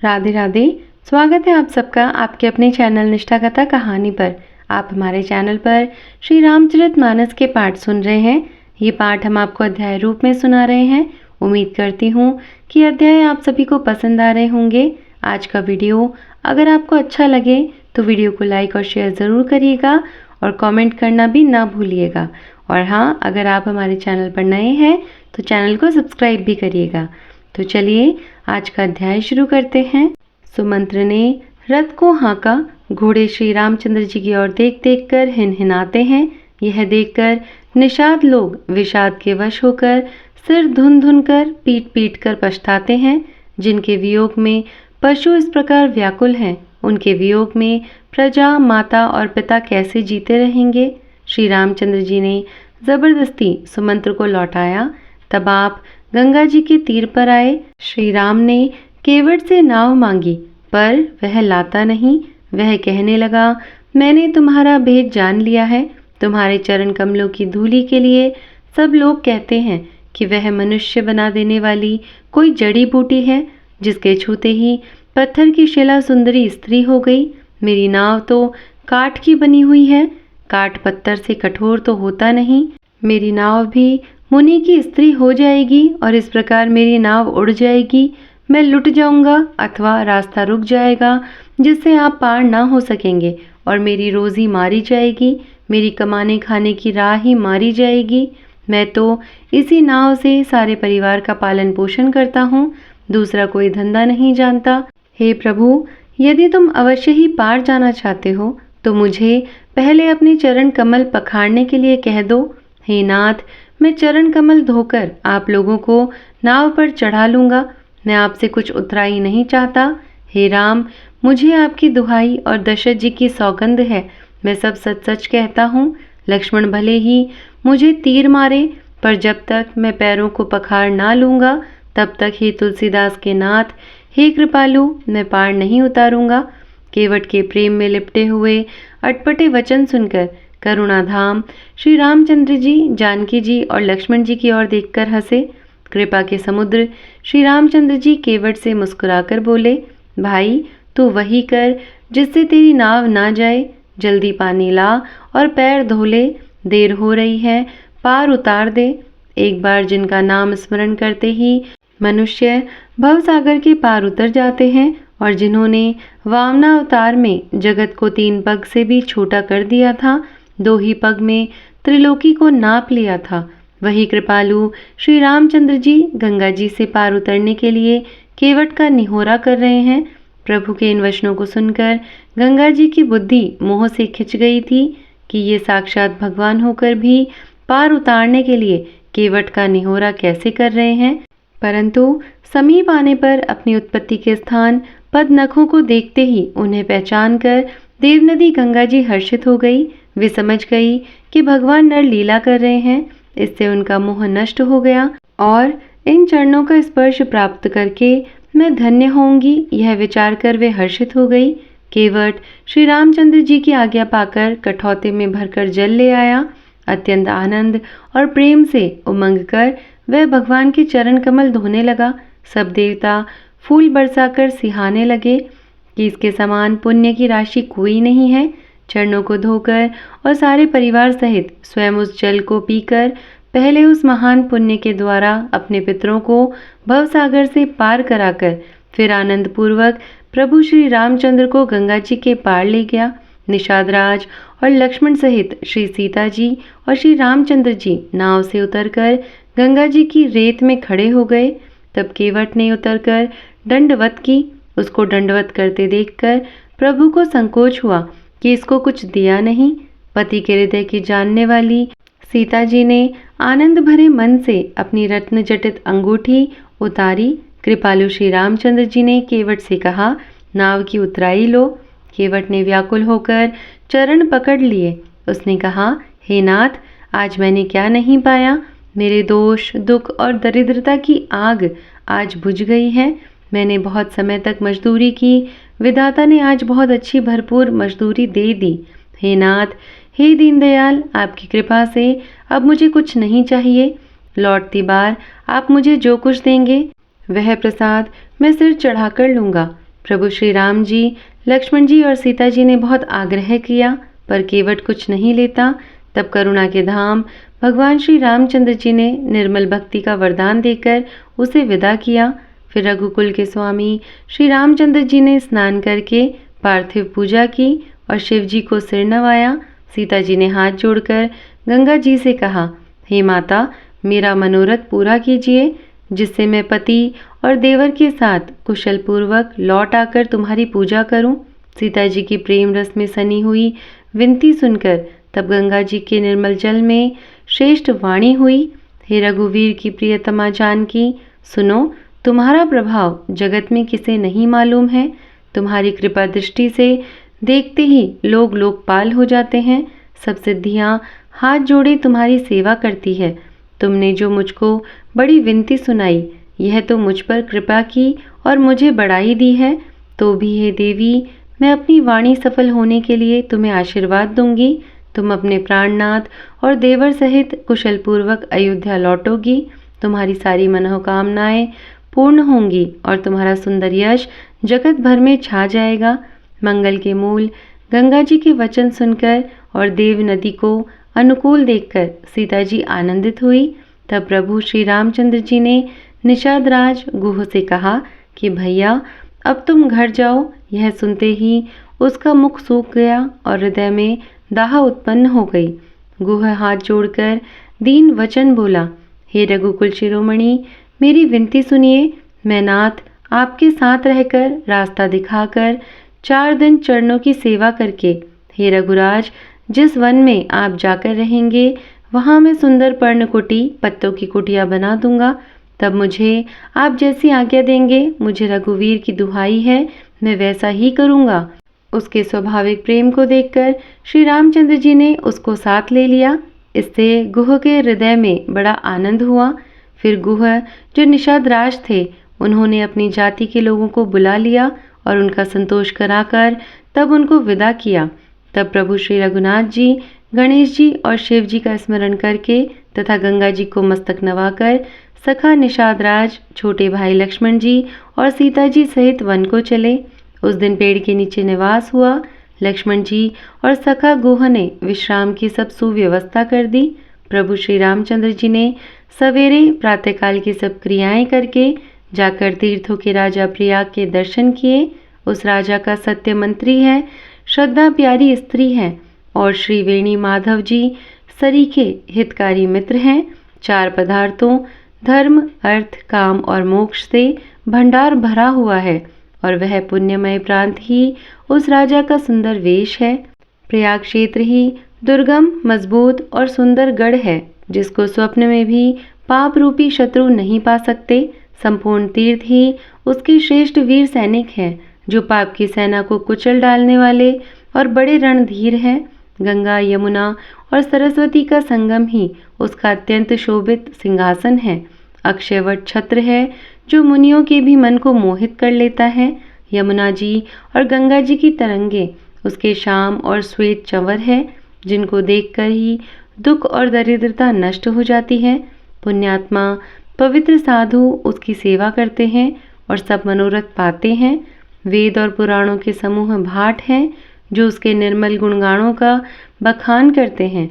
राधे राधे। स्वागत है आप सबका आपके अपने चैनल निष्ठा कथा कहानी पर। आप हमारे चैनल पर श्री रामचरितमानस के पाठ सुन रहे हैं। ये पाठ हम आपको अध्याय रूप में सुना रहे हैं। उम्मीद करती हूँ कि अध्याय आप सभी को पसंद आ रहे होंगे। आज का वीडियो अगर आपको अच्छा लगे तो वीडियो को लाइक और शेयर ज़रूर करिएगा और कमेंट करना भी ना भूलिएगा। और हाँ, अगर आप हमारे चैनल पर नए हैं तो चैनल को सब्सक्राइब भी करिएगा। तो चलिए आज का अध्याय शुरू करते हैं। सुमंत्र ने रथ को हाँका। घोड़े श्री रामचंद्र जी की ओर देख देख कर हिनहिनाते हैं। यह देखकर निषाद लोग विषाद के वश होकर सिर धुन धुन कर पीट पीट कर पछताते हैं। जिनके वियोग में पशु इस प्रकार व्याकुल हैं, उनके वियोग में प्रजा, माता और पिता कैसे जीते रहेंगे। श्री रामचंद्र जी ने जबरदस्ती सुमंत्र को लौटाया। तब आप गंगा जी के तीर पर आए। श्री राम ने केवट से नाव मांगी पर वह लाता नहीं। वह कहने लगा, मैंने तुम्हारा भेद जान लिया है। तुम्हारे चरण कमलों की धूली के लिए सब लोग कहते हैं कि वह मनुष्य बना देने वाली कोई जड़ी बूटी है, जिसके छूते ही पत्थर की शिला सुंदरी स्त्री हो गई। मेरी नाव तो काठ की बनी हुई है, काठ पत्थर से कठोर तो होता नहीं। मेरी नाव भी मुनि की स्त्री हो जाएगी और इस प्रकार मेरी नाव उड़ जाएगी। मैं लुट जाऊंगा अथवा रास्ता रुक जाएगा जिससे आप पार ना हो सकेंगे और मेरी रोजी मारी जाएगी। मेरी कमाने खाने की राह ही मारी जाएगी। मैं तो इसी नाव से सारे परिवार का पालन पोषण करता हूँ, दूसरा कोई धंधा नहीं जानता। हे प्रभु, यदि तुम अवश्य ही पार जाना चाहते हो तो मुझे पहले अपने चरण कमल पखारने के लिए कह दो। हे नाथ, मैं चरण कमल धोकर आप लोगों को नाव पर चढ़ा लूंगा। मैं आपसे कुछ उतराई नहीं चाहता। हे राम, मुझे आपकी दुहाई और दशरथ जी की सौगंध है, मैं सब सच सच कहता हूँ। लक्ष्मण भले ही मुझे तीर मारे, पर जब तक मैं पैरों को पखार ना लूंगा तब तक हे तुलसीदास के नाथ, हे कृपालु, मैं पार नहीं उतारूंगा। केवट के प्रेम में लिपटे हुए अटपटे वचन सुनकर करुणाधाम श्री रामचंद्र जी, जानकी जी और लक्ष्मण जी की ओर देखकर हंसे। कृपा के समुद्र श्री रामचंद्र जी केवट से मुस्कुराकर बोले, भाई तू वही कर जिससे तेरी नाव ना जाए। जल्दी पानी ला और पैर धो ले, देर हो रही है, पार उतार दे। एक बार जिनका नाम स्मरण करते ही मनुष्य भवसागर के पार उतर जाते हैं और जिन्होंने वामनावतार में जगत को 3 पग से भी छोटा कर दिया था, 2 ही पग में त्रिलोकी को नाप लिया था, वही कृपालु श्री रामचंद्र जी गंगा जी से पार उतरने के लिए केवट का निहोरा कर रहे हैं। प्रभु के इन वचनों को सुनकर गंगा जी की बुद्धि मोह से खिंच गई थी कि ये साक्षात भगवान होकर भी पार उतारने के लिए केवट का निहोरा कैसे कर रहे हैं। परंतु समीप आने पर अपनी उत्पत्ति के स्थान पद नखों को देखते ही उन्हें पहचान कर देवनदी गंगा जी हर्षित हो गई। वे समझ गई कि भगवान नर लीला कर रहे हैं। इससे उनका मोह नष्ट हो गया और इन चरणों का स्पर्श प्राप्त करके मैं धन्य होंगी, यह विचार कर वे हर्षित हो गई। केवट श्री रामचंद्र जी की आज्ञा पाकर कठौते में भरकर जल ले आया। अत्यंत आनंद और प्रेम से उमंग कर वह भगवान के चरण कमल धोने लगा। सब देवता फूल बरसाकर सिहाने लगे कि इसके समान पुण्य की राशि कोई नहीं है। चरणों को धोकर और सारे परिवार सहित स्वयं उस जल को पीकर पहले उस महान पुण्य के द्वारा अपने पितरों को भवसागर से पार कराकर फिर आनंद पूर्वक प्रभु श्री रामचंद्र को गंगा जी के पार ले गया। निषाद राज और लक्ष्मण सहित श्री सीता जी और श्री रामचंद्र जी नाव से उतरकर गंगा जी की रेत में खड़े हो गए। तब केवट ने उतरकर दंडवत की। उसको दंडवत करते देखकर प्रभु को संकोच हुआ कि इसको कुछ दिया नहीं। पति के हृदय की जानने वाली सीता जी ने आनंद भरे मन से अपनी रत्न जटित अंगूठी उतारी। कृपालु श्री रामचंद्र जी ने केवट से कहा, नाव की उतराई लो। केवट ने व्याकुल होकर चरण पकड़ लिए। उसने कहा, हे नाथ, आज मैंने क्या नहीं पाया। मेरे दोष, दुख और दरिद्रता की आग आज बुझ गई है। मैंने बहुत समय तक मजदूरी की, विधाता ने आज बहुत अच्छी भरपूर मजदूरी दे दी। हे नाथ, हे दीनदयाल, आपकी कृपा से अब मुझे कुछ नहीं चाहिए। लौटती बार आप मुझे जो कुछ देंगे वह प्रसाद मैं सिर चढ़ाकर लूँगा। प्रभु श्री राम जी, लक्ष्मण जी और सीता जी ने बहुत आग्रह किया, पर केवट कुछ नहीं लेता। तब करुणा के धाम भगवान श्री रामचंद्र जी ने निर्मल भक्ति का वरदान देकर उसे विदा किया। फिर रघुकुल के स्वामी श्री रामचंद्र जी ने स्नान करके पार्थिव पूजा की और शिव जी को सिर नवाया। सीता जी ने हाथ जोड़कर गंगा जी से कहा, हे माता, मेरा मनोरथ पूरा कीजिए, जिससे मैं पति और देवर के साथ कुशल पूर्वक लौट आकर तुम्हारी पूजा करूं। सीता जी की प्रेम रस में सनी हुई विनती सुनकर तब गंगा जी के निर्मल जल में श्रेष्ठ वाणी हुई, हे रघुवीर की प्रियतमा जानकी, सुनो, तुम्हारा प्रभाव जगत में किसे नहीं मालूम है। तुम्हारी कृपा दृष्टि से देखते ही लोग लोकपाल हो जाते हैं। सब सिद्धियां हाथ जोड़े तुम्हारी सेवा करती है। तुमने जो मुझको बड़ी विनती सुनाई, यह तो मुझ पर कृपा की और मुझे बढ़ाई दी है। तो भी हे देवी, मैं अपनी वाणी सफल होने के लिए तुम्हें आशीर्वाद दूंगी। तुम अपने प्राणनाथ और देवर सहित कुशल पूर्वक अयोध्या लौटोगी। तुम्हारी सारी मनोकामनाएं पूर्ण होंगी और तुम्हारा सुंदर यश जगत भर में छा जाएगा। मंगल के मूल गंगा जी के वचन सुनकर और देव नदी को अनुकूल देखकर सीता जी आनंदित हुई। तब प्रभु श्री रामचंद्र जी ने निषाद राज गुह से कहा कि भैया, अब तुम घर जाओ। यह सुनते ही उसका मुख सूख गया और हृदय में दाह उत्पन्न हो गई। गुह हाथ जोड़कर दीन वचन बोला, हे रघुकुल शिरोमणि, मेरी विनती सुनिए। मैं नाथ आपके साथ रहकर रास्ता दिखाकर 4 दिन चरणों की सेवा करके, हे रघुराज, जिस वन में आप जाकर रहेंगे वहां मैं सुंदर पर्णकुटी पत्तों की कुटिया बना दूंगा। तब मुझे आप जैसी आज्ञा देंगे, मुझे रघुवीर की दुहाई है, मैं वैसा ही करूंगा। उसके स्वाभाविक प्रेम को देखकर श्री रामचंद्र जी ने उसको साथ ले लिया। इससे गुह के हृदय में बड़ा आनंद हुआ। फिर गुह, जो निषाद राज थे, उन्होंने अपनी जाति के लोगों को बुला लिया और उनका संतोष कराकर तब उनको विदा किया। तब प्रभु श्री रघुनाथ जी, गणेश जी और शिव जी का स्मरण करके तथा गंगा जी को मस्तक नवाकर सखा निषाद राज, छोटे भाई लक्ष्मण जी और सीता जी सहित वन को चले। उस दिन पेड़ के नीचे निवास हुआ। लक्ष्मण जी और सखा गुह ने विश्राम की सब सुव्यवस्था कर दी। प्रभु श्री रामचंद्र जी ने सवेरे प्रातःकाल की सब क्रियाएं करके जाकर तीर्थों के राजा प्रयाग के दर्शन किए। उस राजा का सत्य मंत्री है, श्रद्धा प्यारी स्त्री है और श्री वेणी माधव जी सरीखे हितकारी मित्र हैं। 4 पदार्थों धर्म, अर्थ, काम और मोक्ष से भंडार भरा हुआ है और वह पुण्यमय प्रांत ही उस राजा का सुंदर वेश है। प्रयाग क्षेत्र ही दुर्गम, मजबूत और सुंदर गढ़ है, जिसको स्वप्न में भी पाप रूपी शत्रु नहीं पा सकते। संपूर्ण तीर्थ ही उसके श्रेष्ठ वीर सैनिक हैं, जो पाप की सेना को कुचल डालने वाले और बड़े रणधीर हैं। गंगा, यमुना और सरस्वती का संगम ही उसका अत्यंत शोभित सिंहासन है। अक्षयवट छत्र है, जो मुनियों के भी मन को मोहित कर लेता है। यमुना जी और गंगा जी की तरंगे उसके श्याम और श्वेत चंवर है, जिनको देखकर ही दुख और दरिद्रता नष्ट हो जाती है। पुण्यात्मा पवित्र साधु उसकी सेवा करते हैं और सब मनोरथ पाते हैं। वेद और पुराणों के समूह भाट हैं, जो उसके निर्मल गुणगानों का बखान करते हैं।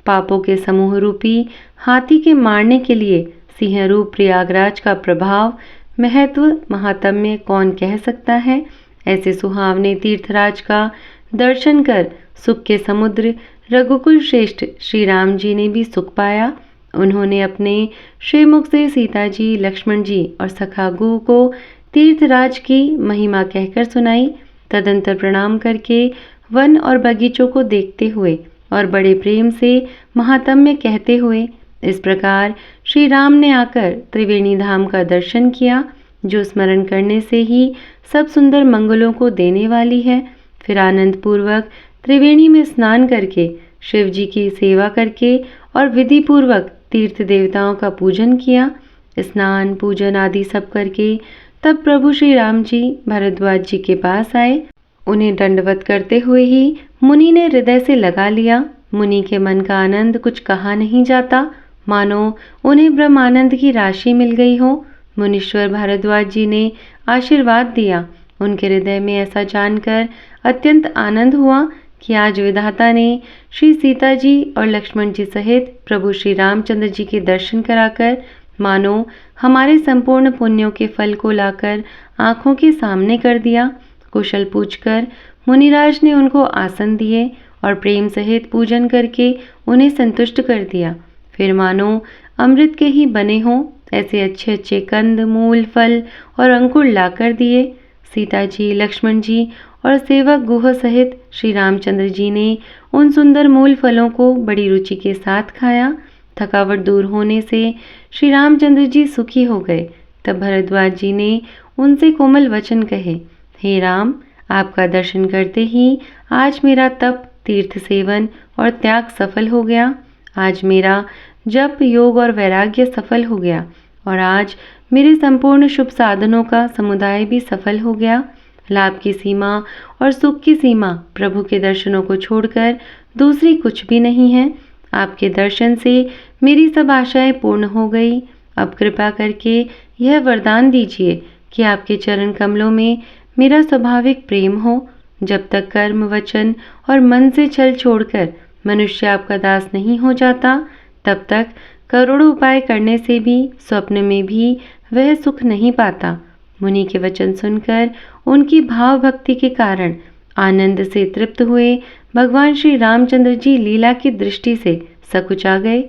पापों के समूह रूपी हाथी के मारने के लिए सिंह रूप प्रयागराज का प्रभाव, महत्व, महात्म्य कौन कह सकता है। ऐसे सुहावने तीर्थराज का दर्शन कर सुख के समुद्र रघुकुल श्रेष्ठ श्री राम जी ने भी सुख पाया। उन्होंने अपने श्रीमुख से सीता जी, लक्ष्मण जी और सखा गुह को तीर्थराज की महिमा कहकर सुनाई। तदंतर प्रणाम करके वन और बगीचों को देखते हुए और बड़े प्रेम से महात्म्य कहते हुए इस प्रकार श्री राम ने आकर त्रिवेणी धाम का दर्शन किया, जो स्मरण करने से ही सब सुंदर मंगलों को देने वाली है। फिर आनंद पूर्वक त्रिवेणी में स्नान करके, शिव जी की सेवा करके और विधि पूर्वक तीर्थ देवताओं का पूजन किया। स्नान, पूजन आदि सब करके तब प्रभु श्री राम जी भरद्वाज जी के पास आए। उन्हें दंडवत करते हुए ही मुनि ने हृदय से लगा लिया। मुनि के मन का आनंद कुछ कहा नहीं जाता, मानो उन्हें ब्रह्मानंद की राशि मिल गई हो। मुनीश्वर भारद्वाज जी ने आशीर्वाद दिया उनके हृदय में ऐसा जानकर अत्यंत आनंद हुआ कि आज विधाता ने श्री सीता जी और लक्ष्मण जी सहित प्रभु श्री रामचंद्र जी के दर्शन कराकर मानो हमारे संपूर्ण पुण्यों के फल को लाकर आंखों के सामने कर दिया। कुशल पूछकर मुनिराज ने उनको आसन दिए और प्रेम सहित पूजन करके उन्हें संतुष्ट कर दिया। फिर मानो अमृत के ही बने हों ऐसे अच्छे अच्छे कंद, मूल, फल और अंकुर लाकर दिए। सीता जी, लक्ष्मण जी और सेवक गुह सहित श्री रामचंद्र जी ने उन सुंदर मूल फलों को बड़ी रुचि के साथ खाया। थकावट दूर होने से श्री रामचंद्र जी सुखी हो गए। तब भरद्वाज जी ने उनसे कोमल वचन कहे, हे राम, आपका दर्शन करते ही आज मेरा तप, तीर्थ सेवन और त्याग सफल हो गया। आज मेरा जप, योग और वैराग्य सफल हो गया और आज मेरे संपूर्ण शुभ साधनों का समुदाय भी सफल हो गया। लाभ की सीमा और सुख की सीमा प्रभु के दर्शनों को छोड़कर दूसरी कुछ भी नहीं है। आपके दर्शन से मेरी सब आशाएं पूर्ण हो गई। अब कृपा करके यह वरदान दीजिए कि आपके चरण कमलों में मेरा स्वाभाविक प्रेम हो। जब तक कर्म, वचन और मन से छल छोड़कर मनुष्य आपका दास नहीं हो जाता, तब तक करोड़ों उपाय करने से भी स्वप्न में भी वह सुख नहीं पाता। मुनि के वचन सुनकर उनकी भाव भक्ति के कारण आनंद से तृप्त हुए भगवान श्री रामचंद्र जी लीला की दृष्टि से सकुचा गए।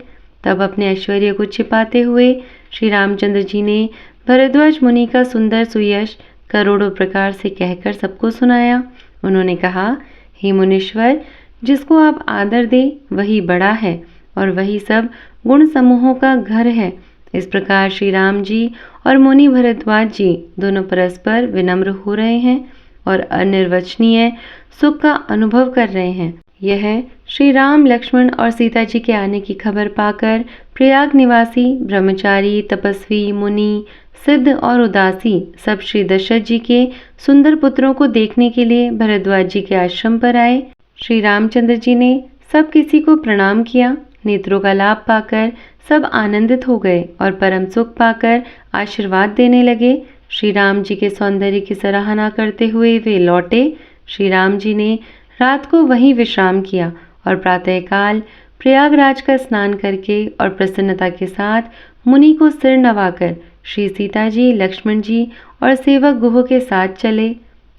तब अपने ऐश्वर्य को छिपाते हुए श्री रामचंद्र जी ने भरद्वाज मुनि का सुंदर सुयश करोड़ों प्रकार से कहकर सबको सुनाया। उन्होंने कहा, हे मुनीश्वर, जिसको आप आदर दे वही बड़ा है और वही सब गुण समूहों का घर है। इस प्रकार श्री राम जी और मुनि भरद्वाज जी दोनों परस्पर विनम्र हो रहे हैं और अनिर्वचनीय सुख का अनुभव कर रहे हैं। यह श्री राम, लक्ष्मण और सीता जी के आने की खबर पाकर प्रयाग निवासी ब्रह्मचारी, तपस्वी, मुनि, सिद्ध और उदासी सब श्री दशरथ जी के सुंदर पुत्रों को देखने के लिए भरद्वाज जी के आश्रम पर आए। श्री रामचंद्र जी ने सब किसी को प्रणाम किया। नेत्रों का लाभ पाकर सब आनंदित हो गए और परम सुख पाकर आशीर्वाद देने लगे। श्री राम जी के सौंदर्य की सराहना करते हुए वे लौटे। श्री राम जी ने रात को वहीं विश्राम किया और प्रातःकाल प्रयागराज का स्नान करके और प्रसन्नता के साथ मुनि को सिर नवाकर श्री सीता जी, लक्ष्मण जी और सेवक गुह के साथ चले।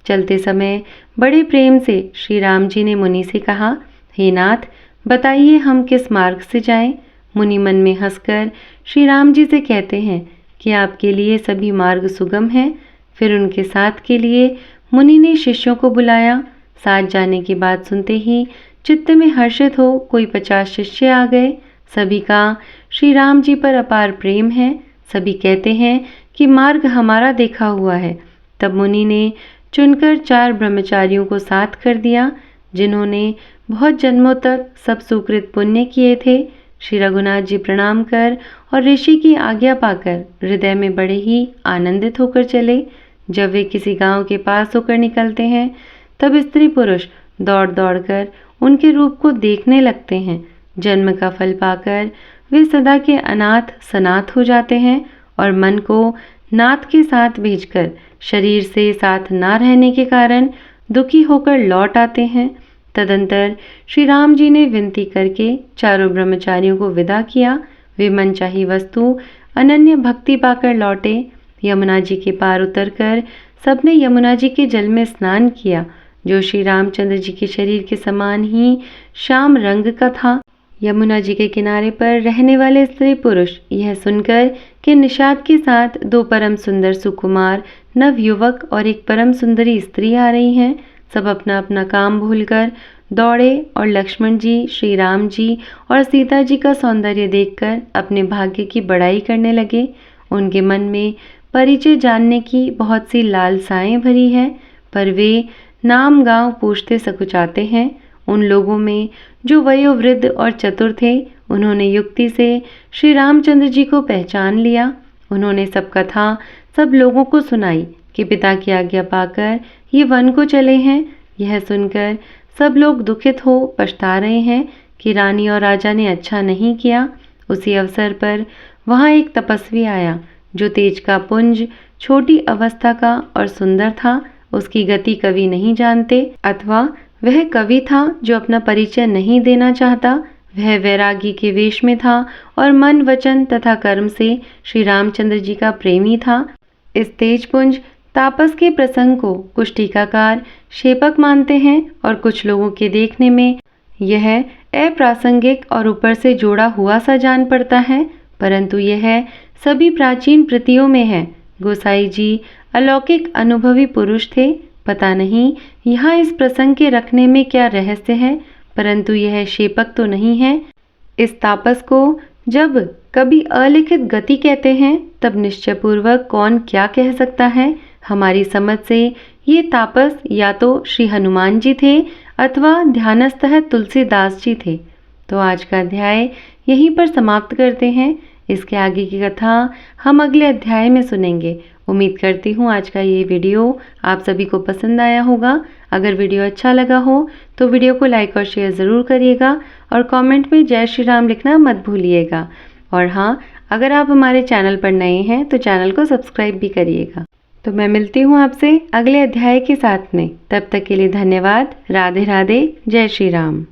चलते समय बड़े प्रेम से श्री राम जी ने मुनि से कहा, हे नाथ, बताइए हम किस मार्ग से जाएं? मुनि मन में हंसकर श्री राम जी से कहते हैं कि आपके लिए सभी मार्ग सुगम हैं। फिर उनके साथ के लिए मुनि ने शिष्यों को बुलाया। साथ जाने की बात सुनते ही चित्त में हर्षित हो कोई 50 शिष्य आ गए। सभी का श्री राम जी पर अपार प्रेम है। सभी कहते हैं कि मार्ग हमारा देखा हुआ है। तब मुनि ने चुनकर 4 ब्रह्मचारियों को साथ कर दिया, जिन्होंने बहुत जन्मों तक सब सुकृत पुण्य किए थे। श्री रघुनाथ जी प्रणाम कर और ऋषि की आज्ञा पाकर हृदय में बड़े ही आनंदित होकर चले। जब वे किसी गांव के पास होकर निकलते हैं, तब स्त्री पुरुष दौड़ दौड़ कर उनके रूप को देखने लगते हैं। जन्म का फल पाकर वे सदा के अनाथ सनाथ हो जाते हैं और मन को नाथ के साथ भेजकर शरीर से साथ ना रहने के कारण दुखी होकर लौट आते हैं। तदंतर श्री राम जी ने विनती करके चारों ब्रह्मचारियों को विदा किया। वे मनचाही वस्तु अनन्य भक्ति पाकर लौटे। यमुना जी के पार उतरकर सबने यमुना जी के जल में स्नान किया, जो श्री रामचंद्र जी के शरीर के समान ही श्याम रंग का था। यमुना जी के किनारे पर रहने वाले स्त्री पुरुष यह सुनकर कि निषाद के साथ 2 परम सुंदर सुकुमार नव युवक और एक परम सुंदरी स्त्री आ रही हैं, सब अपना अपना काम भूलकर दौड़े और लक्ष्मण जी, श्री राम जी और सीता जी का सौंदर्य देखकर अपने भाग्य की बड़ाई करने लगे। उनके मन में परिचय जानने की बहुत सी लालसाएं भरी है, पर वे नाम गांव पूछते सकुचाते हैं। उन लोगों में जो वयोवृद्ध और चतुर थे, उन्होंने युक्ति से श्री रामचंद्र जी को पहचान लिया। उन्होंने सब कथा सब लोगों को सुनाई कि पिता की आज्ञा पाकर ये वन को चले हैं। यह सुनकर सब लोग दुखित हो पछता रहे हैं कि रानी और राजा ने अच्छा नहीं किया। उसी अवसर पर वहाँ एक तपस्वी आया, जो तेज का पुंज, छोटी अवस्था का और सुंदर था उसकी गति कवि नहीं जानते, अथवा वह कवि था जो अपना परिचय नहीं देना चाहता। वह वैरागी के वेश में था और मन, वचन तथा कर्म से श्री रामचंद्र जी का प्रेमी था। इस तेजपुंज तापस के प्रसंग को कुछ टीकाकार शेपक मानते हैं और कुछ लोगों के देखने में यह अप्रासंगिक और ऊपर से जोड़ा हुआ सा जान पड़ता है, परंतु यह सभी प्राचीन कृतियों में है। गोसाई जी अलौकिक अनुभवी पुरुष थे। पता नहीं यहाँ इस प्रसंग के रखने में क्या रहस्य है, परंतु यह शेपक तो नहीं है। इस तापस को जब कभी अलिखित गति कहते हैं, तब निश्चयपूर्वक कौन क्या कह सकता है। हमारी समझ से ये तापस या तो श्री हनुमान जी थे अथवा ध्यानस्थ तुलसीदास जी थे। तो आज का अध्याय यहीं पर समाप्त करते हैं। इसके आगे की कथा हम अगले अध्याय में सुनेंगे। उम्मीद करती हूँ आज का ये वीडियो आप सभी को पसंद आया होगा। अगर वीडियो अच्छा लगा हो तो वीडियो को लाइक और शेयर ज़रूर करिएगा और कमेंट में जय श्री राम लिखना मत भूलिएगा। और हाँ, अगर आप हमारे चैनल पर नए हैं तो चैनल को सब्सक्राइब भी करिएगा। तो मैं मिलती हूँ आपसे अगले अध्याय के साथ में। तब तक के लिए धन्यवाद। राधे राधे। जय श्री राम।